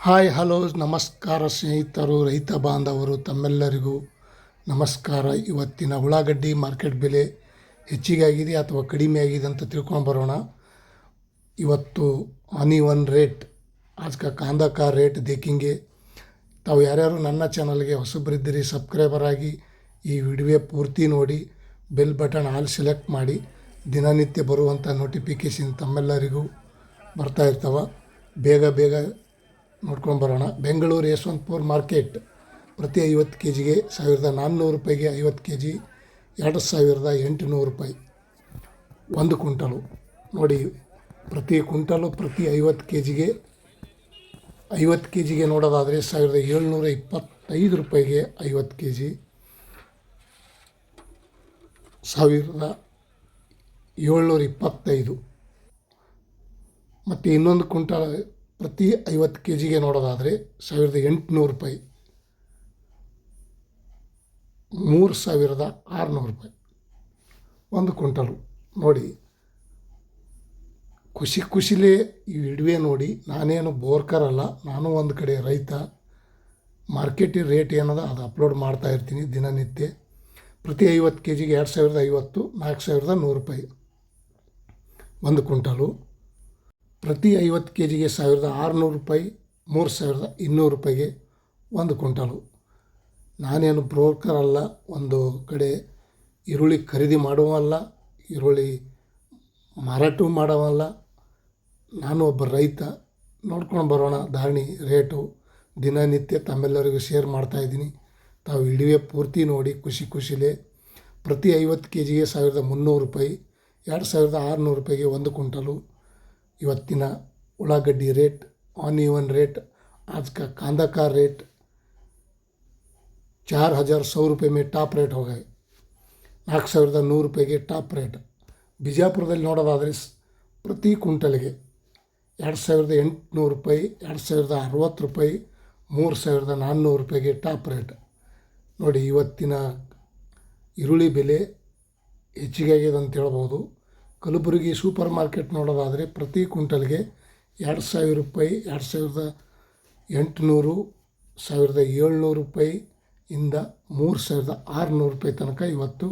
Hi hello ನಮಸ್ಕಾರ ಸ್ನೇಹಿತರು, ರೈತ ಬಾಂಧವರು ತಮ್ಮೆಲ್ಲರಿಗೂ ನಮಸ್ಕಾರ. ಇವತ್ತಿನ ಉಳ್ಳಾಗಡ್ಡಿ ಮಾರ್ಕೆಟ್ ಬೆಲೆ ಹೆಚ್ಚಿಗೆ ಆಗಿದೆ ಅಥವಾ ಕಡಿಮೆ ಆಗಿದೆ ಅಂತ ತಿಳ್ಕೊಂಡು ಬರೋಣ. ಇವತ್ತು ಆನಿವನ್ ರೇಟ್ आज का कांदा का ರೇಟ್ देखेंगे. ತಾವು ಯಾರ್ಯಾರು ನನ್ನ ಚಾನಲ್ಗೆ ಹೊಸಬರಿದ್ದೀರಿ ಸಬ್ಸ್ಕ್ರೈಬರ್ ಆಗಿ ಈ ವಿಡಿಯೋ ಪೂರ್ತಿ ನೋಡಿ, ಬೆಲ್ ಬಟನ್ ಆಲ್ ಸೆಲೆಕ್ಟ್ ಮಾಡಿ. ದಿನನಿತ್ಯ ಬರುವಂಥ ನೋಟಿಫಿಕೇಷನ್ ತಮ್ಮೆಲ್ಲರಿಗೂ ಬರ್ತಾ ಇರ್ತಾವೆ. ಬೇಗ ನೋಡ್ಕೊಂಡು ಬರೋಣ. ಬೆಂಗಳೂರು ಯಶವಂತಪುರ ಮಾರ್ಕೆಟ್ ಪ್ರತಿ 50 ಕೆ ಜಿಗೆ 1400 ರೂಪಾಯಿಗೆ 50 ಕೆ ಜಿ 2800 ರೂಪಾಯಿ. ಒಂದು ಕುಂಟಲು ನೋಡಿ, ಪ್ರತಿ ಕುಂಟಲು ಪ್ರತಿ 50 ಕೆ ಜಿಗೆ ನೋಡೋದಾದರೆ 1725 ರೂಪಾಯಿಗೆ 50 ಕೆ ಜಿ, 1725. ಮತ್ತು ಇನ್ನೊಂದು ಕುಂಟಲ್ ಪ್ರತಿ 50 ಕೆ ಜಿಗೆ ನೋಡೋದಾದರೆ 1800 ರೂಪಾಯಿ, 3600 ರೂಪಾಯಿ ಒಂದು ಕುಂಟಲು. ನೋಡಿ, ಖುಷಿಲೇ ಈ ವಿಡಿಯೋ ನೋಡಿ. ನಾನೇನು ಬೋರ್ಕರ್ ಅಲ್ಲ, ನಾನು ಒಂದು ಕಡೆ ರೈತ. ಮಾರ್ಕೆಟಿನ ರೇಟ್ ಏನದ ಅದು ಅಪ್ಲೋಡ್ ಮಾಡ್ತಾ ಇರ್ತೀನಿ ದಿನನಿತ್ಯ. ಪ್ರತಿ 50 ಕೆ ಜಿಗೆ 2050, 4100 ರೂಪಾಯಿ ಒಂದು ಕುಂಟಲು. ಪ್ರತಿ 50 ಕೆ ಜಿಗೆ 1600 ರೂಪಾಯಿ, 3200 ರೂಪಾಯಿಗೆ ಒಂದು ಕುಂಟಲು. ನಾನೇನು ಬ್ರೋಕರ್ ಅಲ್ಲ, ಒಂದು ಕಡೆ ಈರುಳ್ಳಿ ಖರೀದಿ ಮಾಡುವಲ್ಲ, ಈರುಳ್ಳಿ ಮಾರಾಟ ಮಾಡೋವಲ್ಲ. ನಾನು ಒಬ್ಬ ರೈತ. ನೋಡ್ಕೊಂಡು ಬರೋಣ ಧಾರಣಿ ರೇಟು. ದಿನನಿತ್ಯ ತಮ್ಮೆಲ್ಲರಿಗೂ ಶೇರ್ ಮಾಡ್ತಾಯಿದ್ದೀನಿ. ತಾವು ವಿಡಿಯೋ ಪೂರ್ತಿ ನೋಡಿ ಖುಷಿಲೇ. ಪ್ರತಿ 50 ಕೆ ಜಿಗೆ 1300 ರೂಪಾಯಿ, 2600 ರೂಪಾಯಿಗೆ ಒಂದು ಕುಂಟಲು. ಇವತ್ತಿನ ಉಳ್ಳಾಗಡ್ಡಿ ರೇಟ್, ऑनियन रेट, आज का कांदा का रेट 4100 रुपये में टॉप रेट हो गए. 4100 ರೂಪಾಯಿಗೆ ಟಾಪ್ ರೇಟ್. ಬಿಜಾಪುರದಲ್ಲಿ ನೋಡೋದಾದರೆ ಪ್ರತಿ ಕುಂಟಲ್ಗೆ 2800 ರೂಪಾಯಿ, 2060 ರೂಪಾಯಿ, 3400 ರೂಪಾಯಿಗೆ ಟಾಪ್ ರೇಟ್. ನೋಡಿ, ಇವತ್ತಿನ ಈರುಳ್ಳಿ ಬೆಲೆ ಹೆಚ್ಚಿಗೆ ಆಗಿದೆ ಅಂತ ಹೇಳ್ಬೋದು. ಕಲಬುರಗಿ ಸೂಪರ್ ಮಾರ್ಕೆಟ್ ನೋಡೋದಾದರೆ ಪ್ರತಿ ಕುಂಟಲ್ಗೆ 2000 ರೂಪಾಯಿ, 2800, 1700 ರೂಪಾಯಿಯಿಂದ 3600 ರೂಪಾಯಿ ತನಕ ಇವತ್ತು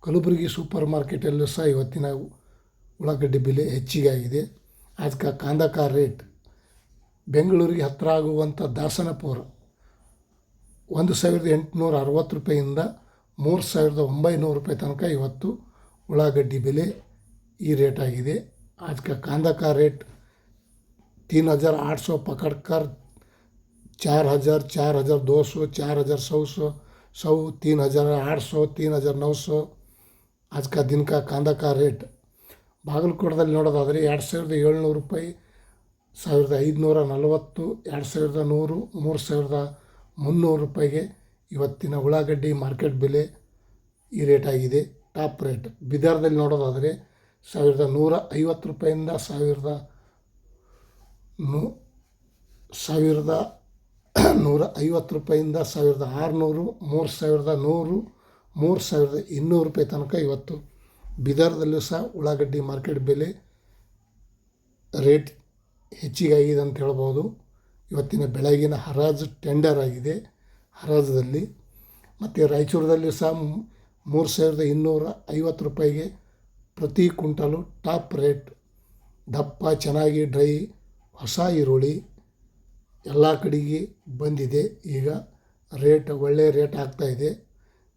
ಕಲಬುರಗಿ ಸೂಪರ್ ಮಾರ್ಕೆಟಲ್ಲೂ ಸಹ ಇವತ್ತಿನ ಉಳ್ಳಾಗಡ್ಡಿ ಬೆಲೆ ಹೆಚ್ಚಿಗೆ ಆಗಿದೆ. आज का कांदा का ರೇಟ್, ಬೆಂಗಳೂರಿಗೆ ಹತ್ತಿರ ಆಗುವಂಥ ದಾಸನಪುರ 1860 ರೂಪಾಯಿಯಿಂದ 3900 ರೂಪಾಯಿ ತನಕ ಇವತ್ತು ಉಳ್ಳಾಗಡ್ಡಿ ಬೆಲೆ ಈ ರೇಟ್ ಆಗಿದೆ. आज का कांदा का रेट 3800 पकड़कर 4000, 4200, 4100, 3800, 3900 आज का दिन का कांदा का ರೇಟ್. ಬಾಗಲಕೋಟದಲ್ಲಿ ನೋಡೋದಾದರೆ 2700 ರೂಪಾಯಿ, 1540, 2100, 3300 ರೂಪಾಯಿಗೆ ಇವತ್ತಿನ ಉಳ್ಳಾಗಡ್ಡಿ ಮಾರ್ಕೆಟ್ ಬೆಲೆ ಈ ರೇಟ್ ಆಗಿದೆ, ಟಾಪ್ ರೇಟ್. ಬೀದರ್ದಲ್ಲಿ ನೋಡೋದಾದರೆ 1150 ರೂಪಾಯಿಂದ 1150 ರೂಪಾಯಿಂದ 1600, 3100, 3200 ರೂಪಾಯಿ ತನಕ ಇವತ್ತು ಬೀದರ್ದಲ್ಲೂ ಸಹ ಉಳ್ಳಾಗಡ್ಡಿ ಮಾರ್ಕೆಟ್ ಬೆಲೆ ರೇಟ್ ಹೆಚ್ಚಿಗಾಗಿದೆ ಅಂತ ಹೇಳ್ಬೋದು. ಇವತ್ತಿನ ಬೆಳಗಿನ ಹರಾಜು ಟೆಂಡರ್ ಆಗಿದೆ ಹರಾಜದಲ್ಲಿ. ಮತ್ತು ರಾಯಚೂರದಲ್ಲಿ ಸಹ 3250 ರೂಪಾಯಿಗೆ ಪ್ರತಿ ಕುಂಟಲು ಟಾಪ್ ರೇಟ್. ದಪ್ಪ ಚೆನ್ನಾಗಿ ಡ್ರೈ ಹೊಸ ಈರುಳ್ಳಿ ಎಲ್ಲ ಕಡೆಗೆ ಬಂದಿದೆ. ಈಗ ರೇಟ್ ಒಳ್ಳೆಯ ರೇಟ್ ಆಗ್ತಾಯಿದೆ.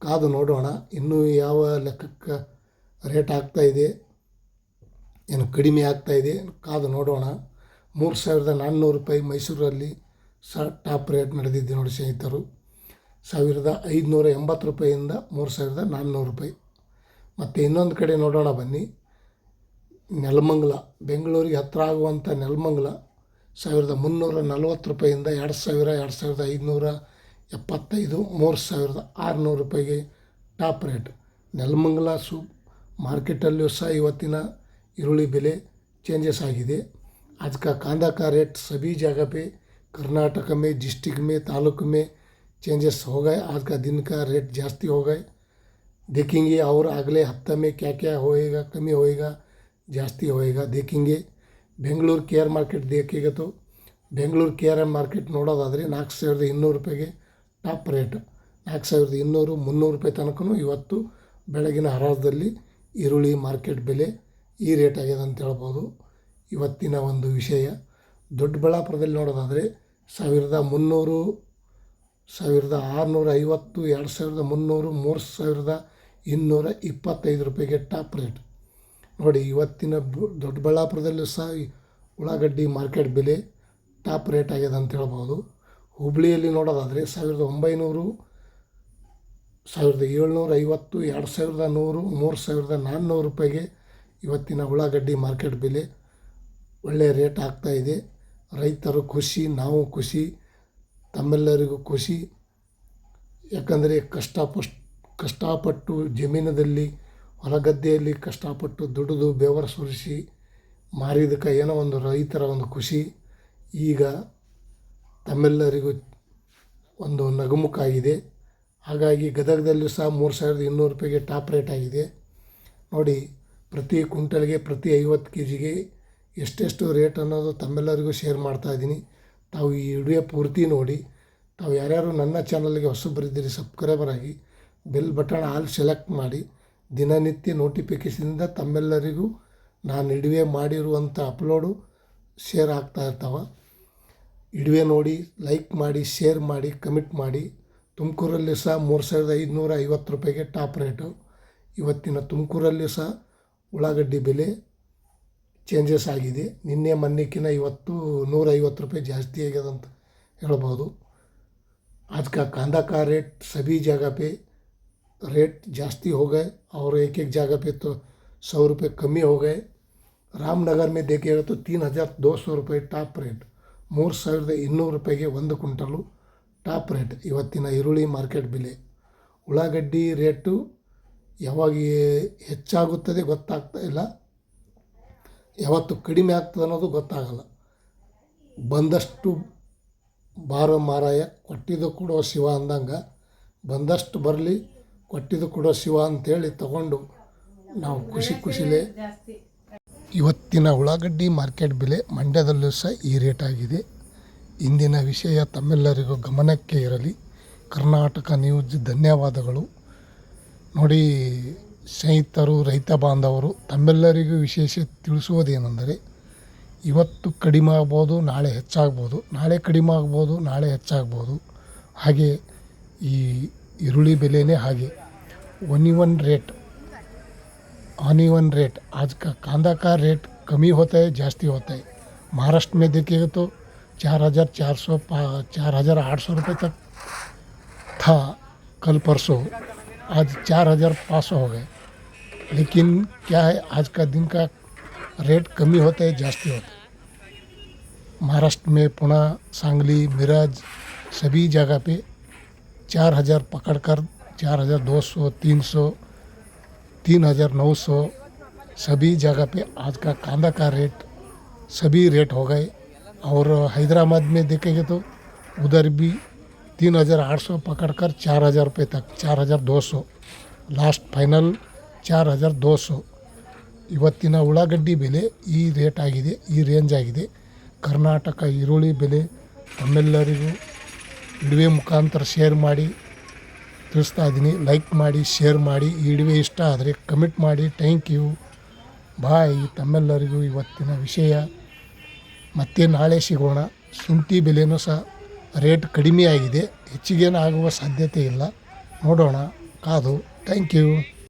ಕಾದು ನೋಡೋಣ ಇನ್ನೂ ಯಾವ ಲೆಕ್ಕಕ್ಕೆ ರೇಟ್ ಆಗ್ತಾಯಿದೆ, ಏನು ಕಡಿಮೆ ಆಗ್ತಾಯಿದೆ ಕಾದು ನೋಡೋಣ. 3400 ರೂಪಾಯಿ ಮೈಸೂರಲ್ಲಿ ಸಹ ಟಾಪ್ ರೇಟ್ ನಡೆದಿದೆ ನೋಡಿ ಸ್ನೇಹಿತರು. 1580 ರೂಪಾಯಿಯಿಂದ 3400 ರೂಪಾಯಿ. ಮತ್ತು ಇನ್ನೊಂದು ಕಡೆ ನೋಡೋಣ ಬನ್ನಿ. ನೆಲಮಂಗಲ, ಬೆಂಗಳೂರಿಗೆ ಹತ್ತಿರ ಆಗುವಂಥ ನೆಲಮಂಗಲ 1340 ರೂಪಾಯಿಯಿಂದ 2000, 2575, 3600 ರೂಪಾಯಿಗೆ ಟಾಪ್ ರೇಟ್. ನೆಲಮಂಗಲ ಮಾರ್ಕೆಟಲ್ಲೂ ಸಹ ಇವತ್ತಿನ ಈರುಳ್ಳಿ ಬೆಲೆ चेंजेस आಗಿದೆ. आज का कांदा का रेट सभी जगह पे कर्नाटक में, डिस्ट्रिक्ट में, तालुक में चेंजेस हो गए. आज का दिन का रेट जास्ती हो गए. देखेंगे और अगले हफ्ते में क्या क्या होएगा, कमी होएगा, जास्ती होएगा देखेंगे. बेंगलुरु केयर मार्केट देखेगा तो ಬೆಂಗಳೂರು KRM ಮಾರ್ಕೆಟ್ ನೋಡೋದಾದರೆ 4200 ರೂಪಾಯಿಗೆ ಟಾಪ್ ರೇಟ್. 4200 300 ರೂಪಾಯಿ ತನಕನೂ ಇವತ್ತು ಬೆಳಗಿನ ಹರಾಜಲ್ಲಿ ಈರುಳ್ಳಿ ಮಾರ್ಕೆಟ್ ಬೆಲೆ ಈ ರೇಟ್ ಆಗಿದೆ ಅಂತ ಹೇಳ್ಬೋದು. ಇವತ್ತಿನ ಒಂದು ವಿಷಯ ದೊಡ್ಡಬಳ್ಳಾಪುರದಲ್ಲಿ ನೋಡೋದಾದರೆ 1300, 1650, 2300, 3225 ರೂಪಾಯಿಗೆ ಟಾಪ್ ರೇಟ್. ನೋಡಿ ಇವತ್ತಿನ ದೊಡ್ಡಬಳ್ಳಾಪುರದಲ್ಲೂ ಸಹ ಉಳ್ಳಾಗಡ್ಡಿ ಮಾರ್ಕೆಟ್ ಬೆಲೆ ಟಾಪ್ ರೇಟ್ ಆಗಿದೆ ಅಂತ ಹೇಳ್ಬೋದು. ಹುಬ್ಬಳ್ಳಿಯಲ್ಲಿ ನೋಡೋದಾದರೆ 1900, 1750, 2100, 3400 ರೂಪಾಯಿಗೆ ಇವತ್ತಿನ ಉಳ್ಳಾಗಡ್ಡಿ ಮಾರ್ಕೆಟ್ ಬೆಲೆ ಒಳ್ಳೆಯ ರೇಟ್ ಆಗ್ತಾಯಿದೆ. ರೈತರು ಖುಷಿ, ನಾವು ಖುಷಿ, ತಮ್ಮೆಲ್ಲರಿಗೂ ಖುಷಿ. ಯಾಕಂದರೆ ಕಷ್ಟಪಟ್ಟು ಜಮೀನದಲ್ಲಿ ಹೊಲಗದ್ದೆಯಲ್ಲಿ ಕಷ್ಟಪಟ್ಟು ದುಡಿದು ಬೆವರು ಸುರಿಸಿ ಮಾರಿದಕ್ಕೆ ಏನೋ ಒಂದು ರೈತರ ಒಂದು ಖುಷಿ ಈಗ ತಮ್ಮೆಲ್ಲರಿಗೂ ಒಂದು ನಗುಮುಖ ಆಗಿದೆ. ಹಾಗಾಗಿ ಗದಗದಲ್ಲೂ ಸಹ 3200 ರೂಪಾಯಿಗೆ ಟಾಪ್ ರೇಟ್ ಆಗಿದೆ. ನೋಡಿ ಪ್ರತಿ ಕ್ವಿಂಟಲ್ಗೆ ಪ್ರತಿ 50 kgಗೆ ಎಷ್ಟೆಷ್ಟು ರೇಟ್ ಅನ್ನೋದು ತಮ್ಮೆಲ್ಲರಿಗೂ ಶೇರ್ ಮಾಡ್ತಾಯಿದ್ದೀನಿ. ತಾವು ಈ ವಿಡಿಯೋ ಪೂರ್ತಿ ನೋಡಿ. ತಾವು ಯಾರ್ಯಾರು ನನ್ನ ಚಾನಲ್ಗೆ ಹೊಸಬರಿದ್ದೀರಿ ಸಬ್ಸ್ಕ್ರೈಬರ್ ಆಗಿ ಬೆಲ್ ಬಟನ್ ಆಲ್ ಸೆಲೆಕ್ಟ್ ಮಾಡಿ. ದಿನನಿತ್ಯ ನೋಟಿಫಿಕೇಷನಿಂದ ತಮ್ಮೆಲ್ಲರಿಗೂ ನಾನು ವಿಡಿಯೋ ಮಾಡಿರುವಂಥ ಅಪ್ಲೋಡು ಶೇರ್ ಆಗ್ತಾ ಇರ್ತಾವೆ. ವಿಡಿಯೋ ನೋಡಿ, ಲೈಕ್ ಮಾಡಿ, ಶೇರ್ ಮಾಡಿ, ಕಮೆಂಟ್ ಮಾಡಿ. ತುಮಕೂರಲ್ಲಿ ಸಹ 3550 ರೂಪಾಯಿಗೆ ಟಾಪ್ ರೇಟು. ಇವತ್ತಿನ ತುಮಕೂರಲ್ಲಿ ಸಹ ಉಳ್ಳಾಗಡ್ಡಿ ಬೆಲೆ ಚೇಂಜಸ್ ಆಗಿದೆ. ನಿನ್ನೆ ಮೊನ್ನೆಕ್ಕಿಂತ ಇವತ್ತು 150 ರೂಪಾಯಿ ಜಾಸ್ತಿ ಆಗ್ಯದ ಅಂತ ಹೇಳ್ಬೋದು. आज का कांदा का रेट सभी जगह पे रेट जास्ती हो गए और एक एक जगह पे तो 100 रुपये कमी हो गए. रामनगर में देखिएगा तो 3200 ರೂಪಾಯಿ ಟಾಪ್ ರೇಟ್. 3200 ರೂಪಾಯಿಗೆ 1 ಕ್ವಿಂಟಲು ಟಾಪ್ ರೇಟ್ ಇವತ್ತಿನ ಈರುಳ್ಳಿ ಮಾರ್ಕೆಟ್ ಬೆಲೆ. ಉಳ್ಳಾಗಡ್ಡಿ ರೇಟು ಯಾವಾಗ ಹೆಚ್ಚಾಗುತ್ತದೆ ಗೊತ್ತಾಗ್ತಾ ಇಲ್ಲ, ಯಾವತ್ತು ಕಡಿಮೆ ಆಗ್ತದೆ ಅನ್ನೋದು ಗೊತ್ತಾಗಲ್ಲ. ಬಂದಷ್ಟು ಬಾರೋ ಮಾರಾಯ, ಕೊಟ್ಟಿದ್ದು ಕೊಡೋ ಶಿವ ಅಂದಂಗೆ ಬಂದಷ್ಟು ಬರಲಿ, ಕೊಟ್ಟಿದ್ದು ಕೊಡೋ ಶಿವ ಅಂತೇಳಿ ತಗೊಂಡು ನಾವು ಖುಷಿಲೇ. ಇವತ್ತಿನ ಉಳ್ಳಾಗಡ್ಡಿ ಮಾರ್ಕೆಟ್ ಬೆಲೆ ಮಂಡ್ಯದಲ್ಲೂ ಸಹ ಈ ರೇಟ್ ಆಗಿದೆ. ಇಂದಿನ ವಿಷಯ ತಮ್ಮೆಲ್ಲರಿಗೂ ಗಮನಕ್ಕೆ ಇರಲಿ. ಕರ್ನಾಟಕ ನ್ಯೂಸ್ ಧನ್ಯವಾದಗಳು. ನೋಡಿ ಸ್ನೇಹಿತರು, ರೈತ ಬಾಂಧವರು, ತಮ್ಮೆಲ್ಲರಿಗೂ ವಿಶೇಷ ತಿಳಿಸುವುದೇನೆಂದರೆ ಇವತ್ತು ಕಡಿಮೆ ಆಗ್ಬೋದು, ನಾಳೆ ಹೆಚ್ಚಾಗ್ಬೋದು, ನಾಳೆ ಕಡಿಮೆ ಆಗ್ಬೋದು, ನಾಳೆ ಹೆಚ್ಚಾಗ್ಬೋದು. ಹಾಗೆ ಈ ಈರುಳ್ಳಿ ಬೆಲೆನೇ ಹಾಗೆ. ऑनियन रेट आज का कांदा का रेट कमी होता है, जास्ती होता है. महाराष्ट्र में देखिएगा तो 4400 4800 रुपये तक था कल परसों, आज 4500 हो गए. लेकिन क्या है, आज का दिन का रेट कमी होता है, जास्ती होता है. महाराष्ट्र में पुणे, सांगली, मिरज सभी जगह पे 4000 पकड़कर 4200, 300, 3900 सभी जगह पे आज का कांदा का रेट सभी रेट हो गए. और हैदराबाद में देखेंगे तो उधर भी 3800 पकड़कर 4000 रुपये तक, 4200 लास्ट फाइनल 4200. ಇವತ್ತಿನ ಉಳ್ಳಾಗಡ್ಡಿ ಬೆಲೆ ಈ ರೇಟ್ ಆಗಿದೆ, ಈ ರೇಂಜ್ ಆಗಿದೆ. ಕರ್ನಾಟಕ ಈರುಳ್ಳಿ ಬೆಲೆ ತಮ್ಮೆಲ್ಲರಿಗೂ ವಿಡಿಯೋ ಮುಖಾಂತರ ಶೇರ್ ಮಾಡಿ ತಿಳಿಸ್ತಾ ಇದ್ದೀನಿ. ಲೈಕ್ ಮಾಡಿ, ಶೇರ್ ಮಾಡಿ. ಈ ವಿಡಿಯೋ ಇಷ್ಟ ಆದರೆ ಕಮೆಂಟ್ ಮಾಡಿ. ಥ್ಯಾಂಕ್ ಯು, ಬಾಯ್. ತಮ್ಮೆಲ್ಲರಿಗೂ ಇವತ್ತಿನ ವಿಷಯ ಮತ್ತೆ ನಾಳೆ ಸಿಗೋಣ. ಶುಂಠಿ ಬೆಲೆನೂ ಸಹ ರೇಟ್ ಕಡಿಮೆ ಆಗಿದೆ, ಹೆಚ್ಚಿಗೇನು ಆಗುವ ಸಾಧ್ಯತೆ ಇಲ್ಲ. ನೋಡೋಣ, ಕಾದು. Thank you.